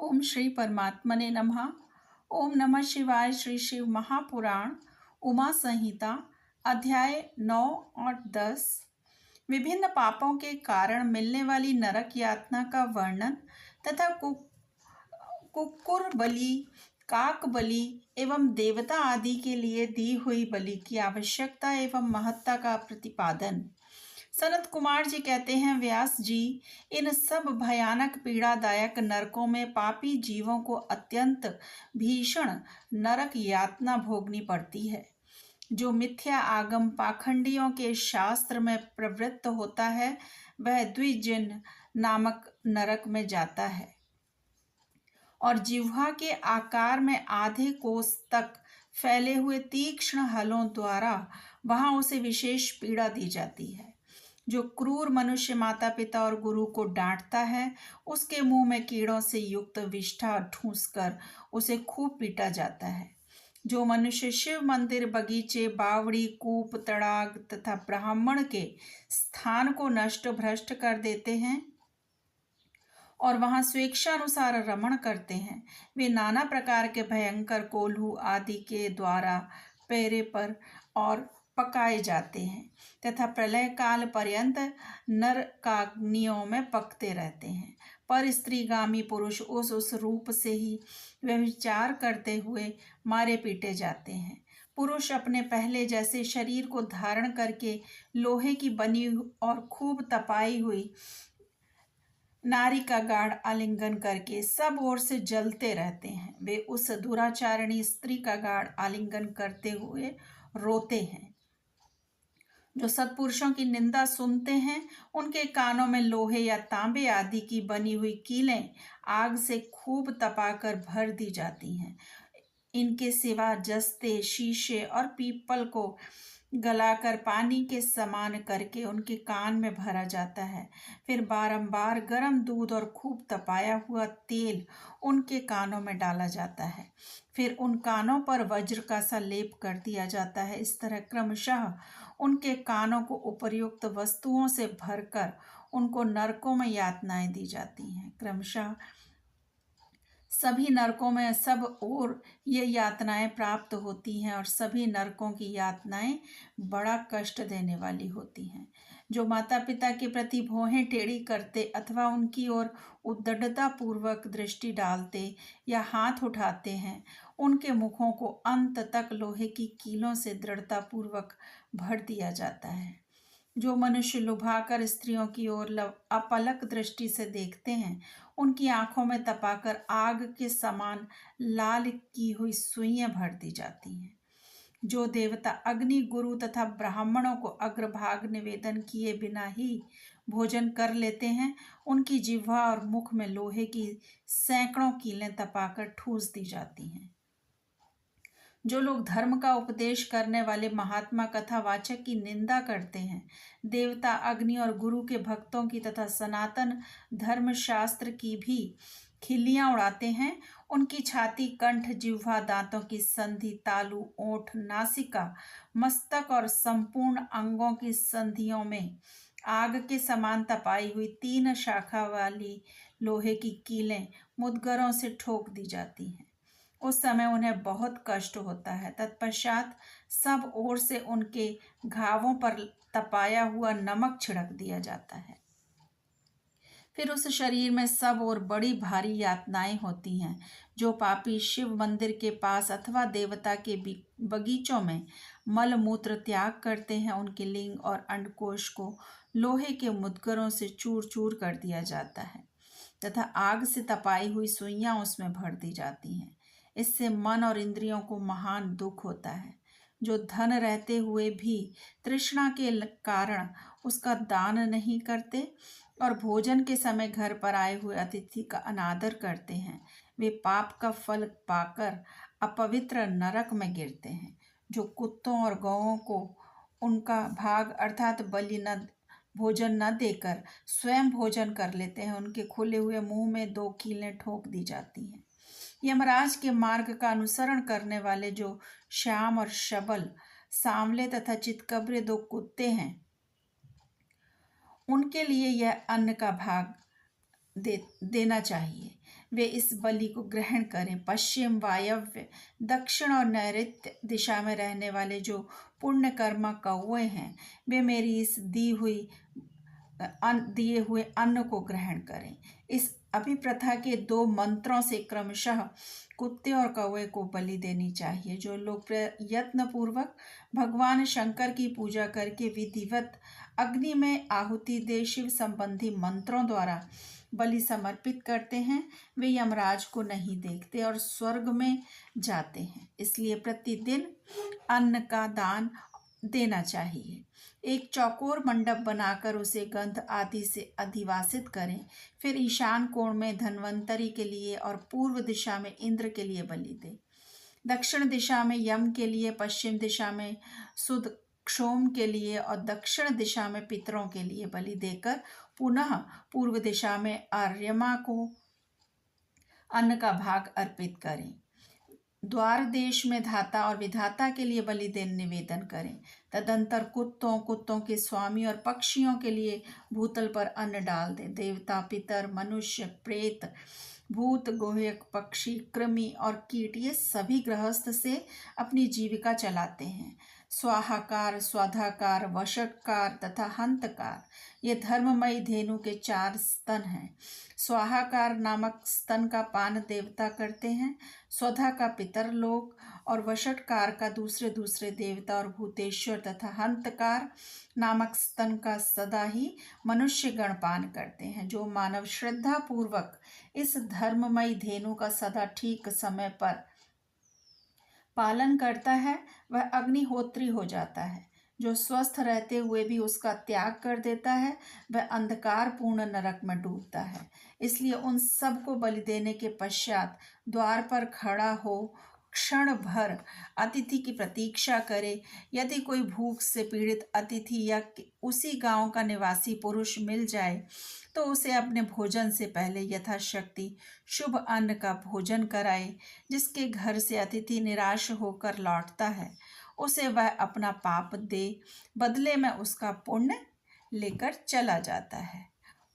ओम श्री परमात्मने नमः। ओम नमः शिवाय। श्री शिव महापुराण उमा संहिता अध्याय 9 और 10 विभिन्न पापों के कारण मिलने वाली नरक यातना का वर्णन तथा कुक्कुर बलि, काक बलि एवं देवता आदि के लिए दी हुई बलि की आवश्यकता एवं महत्ता का प्रतिपादन। सनत कुमार जी कहते हैं, व्यास जी, इन सब भयानक पीड़ादायक नरकों में पापी जीवों को अत्यंत भीषण नरक यातना भोगनी पड़ती है। जो मिथ्या आगम पाखंडियों के शास्त्र में प्रवृत्त होता है वह द्विजिन नामक नरक में जाता है और जिह्वा के आकार में आधे कोस तक फैले हुए तीक्ष्ण हलों द्वारा वहां उसे विशेष पीड़ा दी जाती है। जो क्रूर मनुष्य माता पिता और गुरु को डांटता है उसके मुंह में कीड़ों से युक्त विष्ठा ठूंसकर उसे खूब पीटा जाता है। जो मनुष्य शिव मंदिर, बगीचे, बावड़ी, कूप, तड़ाग तथा ब्राह्मण के स्थान को नष्ट भ्रष्ट कर देते हैं और वहां स्वेच्छानुसार रमण करते हैं, वे नाना प्रकार के भयंकर कोल्हू आदि के द्वारा पैरे पर और पकाए जाते हैं तथा प्रलय काल पर्यंत नरकाग्नियों में पकते रहते हैं। पर स्त्रीगामी पुरुष उस रूप से ही व्यभिचार करते हुए मारे पीटे जाते हैं। पुरुष अपने पहले जैसे शरीर को धारण करके लोहे की बनी और खूब तपाई हुई नारी का गाढ़ आलिंगन करके सब ओर से जलते रहते हैं। वे उस दुराचारिणी स्त्री का गाढ़ आलिंगन करते हुए रोते हैं। जो सत्पुरुषों की निंदा सुनते हैं उनके कानों में लोहे या तांबे आदि की बनी हुई कीलें आग से खूब तपाकर भर दी जाती हैं। इनके सिवा जस्ते, शीशे और पीपल को गलाकर पानी के समान करके उनके कान में भरा जाता है। फिर बारंबार गर्म दूध और खूब तपाया हुआ तेल उनके कानों में डाला जाता है। फिर उन कानों पर वज्र का सा लेप कर दिया जाता है। इस तरह क्रमशः उनके कानों को उपर्युक्त वस्तुओं से भरकर उनको नरकों में यातनाएं दी जाती हैं। क्रमशः सभी नरकों में सब ओर ये यातनाएं प्राप्त होती हैं और सभी नरकों की यातनाएं बड़ा कष्ट देने वाली होती हैं। जो माता पिता के प्रति भौहें टेढ़ी करते अथवा उनकी ओर उद्दंडता पूर्वक दृष्टि डालते या हाथ उठाते हैं उनके मुखों को अंत तक लोहे की कीलों से दृढ़ता पूर्वक भर दिया जाता है। जो मनुष्य लुभाकर स्त्रियों की ओर अपलक दृष्टि से देखते हैं उनकी आंखों में तपाकर आग के समान लाल की हुई सुइयां भर दी जाती हैं। जो देवता अग्नि, गुरु तथा ब्राह्मणों को अग्रभाग निवेदन किए बिना ही भोजन कर लेते हैं उनकी जिह्वा और मुख में लोहे की सैकड़ों कीलें तपाकर ठूस दी जाती हैं। जो लोग धर्म का उपदेश करने वाले महात्मा कथावाचक की निंदा करते हैं, देवता, अग्नि और गुरु के भक्तों की तथा सनातन धर्मशास्त्र की भी खिल्लियां उड़ाते हैं, उनकी छाती, कंठ, जिह्वा, दांतों की संधि, तालू, ओठ, नासिका, मस्तक और संपूर्ण अंगों की संधियों में आग के समान तपाई हुई 3 शाखा वाली लोहे की कीलें मुद्गरों से ठोक दी जाती हैं। उस समय उन्हें बहुत कष्ट होता है। तत्पश्चात सब ओर से उनके घावों पर तपाया हुआ नमक छिड़क दिया जाता है। फिर उस शरीर में सब और बड़ी भारी यातनाएं होती हैं। जो पापी शिव मंदिर के पास अथवा देवता के बगीचों में मल मूत्र त्याग करते हैं उनके लिंग और अंडकोश को लोहे के मुद्गरों से चूर चूर कर दिया जाता है तथा आग से तपाई हुई सुइयां उसमें भर दी जाती हैं। इससे मन और इंद्रियों को महान दुख होता है। जो धन रहते हुए भी तृष्णा के कारण उसका दान नहीं करते और भोजन के समय घर पर आए हुए अतिथि का अनादर करते हैं, वे पाप का फल पाकर अपवित्र नरक में गिरते हैं। जो कुत्तों और गौओं को उनका भाग अर्थात बलि न भोजन न देकर स्वयं भोजन कर लेते हैं उनके खुले हुए मुंह में 2 कीलें ठोक दी जाती हैं। यमराज के मार्ग का अनुसरण करने वाले जो श्याम और शबल, सांवले तथा चितकबरे 2 कुत्ते हैं उनके लिए यह अन्न का भाग देना चाहिए। वे इस बलि को ग्रहण करें। पश्चिम, वायव्य, दक्षिण और नैऋत्य दिशा में रहने वाले जो पुण्यकर्मा कौवे हैं, वे मेरी इस दिए हुए अन्न को ग्रहण करें। इस अभिप्रथा के 2 मंत्रों से क्रमशः कुत्ते और कौवे को बलि देनी चाहिए। जो लोग प्रयत्न पूर्वक भगवान शंकर की पूजा करके विधिवत अग्नि में आहुति दे शिव संबंधी मंत्रों द्वारा बलि समर्पित करते हैं, वे यमराज को नहीं देखते और स्वर्ग में जाते हैं। इसलिए प्रतिदिन अन्न का दान देना चाहिए। एक चौकोर मंडप बनाकर उसे गंध आदि से अधिवासित करें। फिर ईशान कोण में धन्वंतरि के लिए और पूर्व दिशा में इंद्र के लिए बलि दें। दक्षिण दिशा में यम के लिए, पश्चिम दिशा में सुद क्षोम के लिए और दक्षिण दिशा में पितरों के लिए बलि देकर पुनः पूर्व दिशा में आर्यमा को अन्न का भाग अर्पित करें। द्वार देश में धाता और विधाता के लिए बलिदान निवेदन करें। तदंतर कुत्तों के स्वामी और पक्षियों के लिए भूतल पर अन्न डाल दें। देवता, पितर, मनुष्य, प्रेत, भूत, गुह्यक, पक्षी, कृमि और कीट ये सभी गृहस्थ से अपनी जीविका चलाते हैं। स्वाहाकार, स्वाधाकार, वशटकार तथा हंतकार ये धर्ममयी धेनु के 4 स्तन हैं। स्वाहाकार नामक स्तन का पान देवता करते हैं, स्वधा का पितर लोग और वशटकार का दूसरे देवता और भूतेश्वर तथा हंतकार नामक स्तन का सदा ही मनुष्य गण पान करते हैं। जो मानव श्रद्धा पूर्वक इस धर्ममयी धेनु का सदा ठीक समय पर पालन करता है, वह अग्निहोत्री हो जाता है। जो स्वस्थ रहते हुए भी उसका त्याग कर देता है, वह अंधकार पूर्ण नरक में डूबता है। इसलिए उन सब को बलि देने के पश्चात द्वार पर खड़ा हो क्षण भर अतिथि की प्रतीक्षा करे। यदि कोई भूख से पीड़ित अतिथि या उसी गांव का निवासी पुरुष मिल जाए तो उसे अपने भोजन से पहले यथाशक्ति शुभ अन्न का भोजन कराए। जिसके घर से अतिथि निराश होकर लौटता है, उसे वह अपना पाप दे बदले में उसका पुण्य लेकर चला जाता है।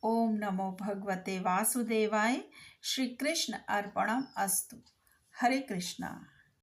ओम नमो भगवते वासुदेवाय। श्री कृष्ण अर्पणम अस्तु। हरे कृष्णा।